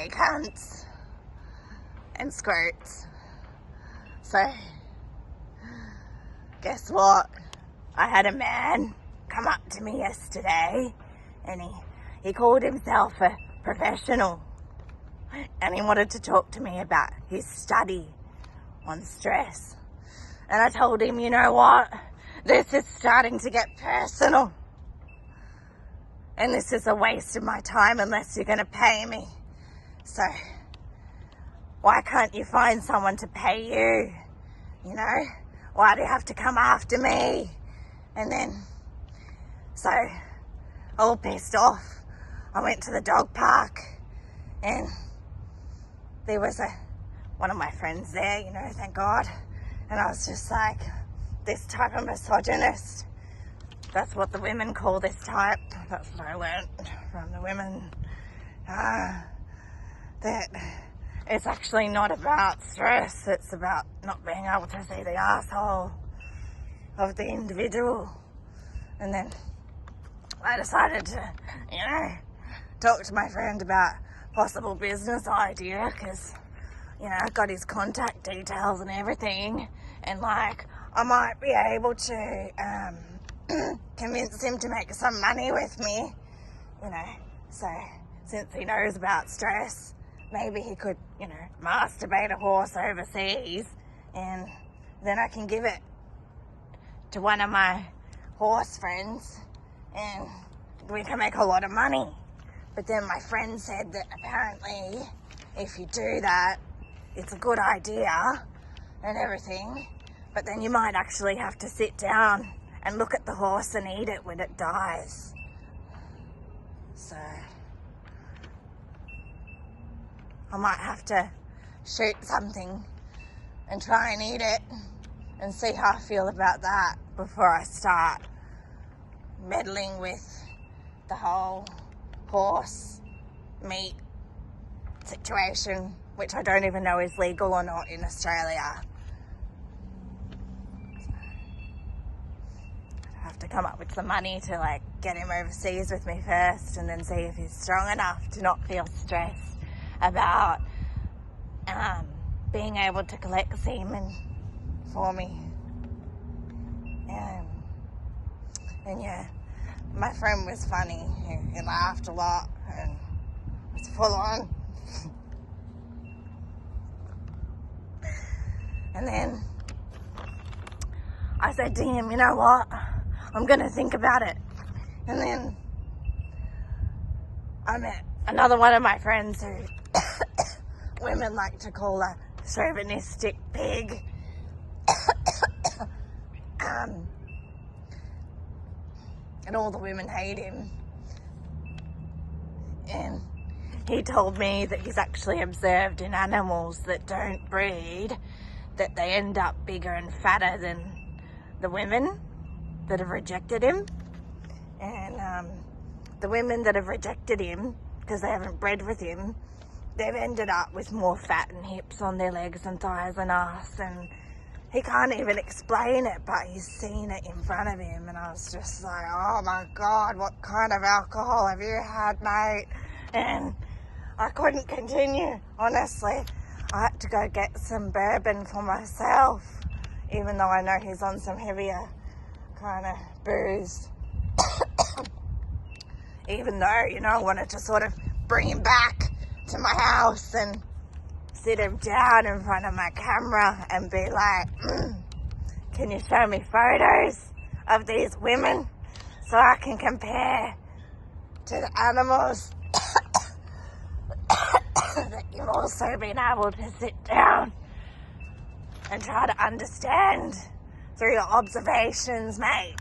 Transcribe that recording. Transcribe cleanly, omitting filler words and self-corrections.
gay cunts and squirts. So, guess what? I had a man come up to me yesterday and he called himself a professional and he wanted to talk to me about his study on stress. And I told him, you know what? This is starting to get personal. And this is a waste of my time unless you're going to pay me. So, why can't you find someone to pay you? You know? Why do you have to come after me? And then, so, all pissed off, I went to the dog park and there was one of my friends there, you know, thank God. And I was just like, this type of misogynist, that's what the women call this type. That's what I learned from the women. That it's actually not about stress, it's about not being able to see the asshole of the individual. And then I decided to, you know, talk to my friend about possible business idea because, you know, I got his contact details and everything, and like I might be able to convince him to make some money with me, you know. So since he knows about stress, maybe he could, you know, masturbate a horse overseas and then I can give it to one of my horse friends and we can make a lot of money. But then my friend said that apparently if you do that, it's a good idea and everything, but then you might actually have to sit down and look at the horse and eat it when it dies. So I might have to shoot something and try and eat it and see how I feel about that before I start meddling with the whole horse meat situation, which I don't even know is legal or not in Australia. I have to come up with some money to like get him overseas with me first and then see if he's strong enough to not feel stressed about being able to collect semen for me. And yeah, my friend was funny. He laughed a lot and it was full on. And then I said to him, you know what? I'm going to think about it. And then I met another one of my friends who women like to call a chauvinistic pig. And all the women hate him. And he told me that he's actually observed in animals that don't breed that they end up bigger and fatter than the women that have rejected him. And the women that have rejected him because they haven't bred with him, they've ended up with more fat and hips on their legs and thighs and ass, and he can't even explain it, but he's seen it in front of him. And I was just like, oh my God, what kind of alcohol have you had, mate? And I couldn't continue, honestly. I had to go get some bourbon for myself, even though I know he's on some heavier kind of booze. Even though, you know, I wanted to sort of bring him back to my house and sit him down in front of my camera and be like, can you show me photos of these women so I can compare to the animals that you've also been able to sit down and try to understand through your observations, mate.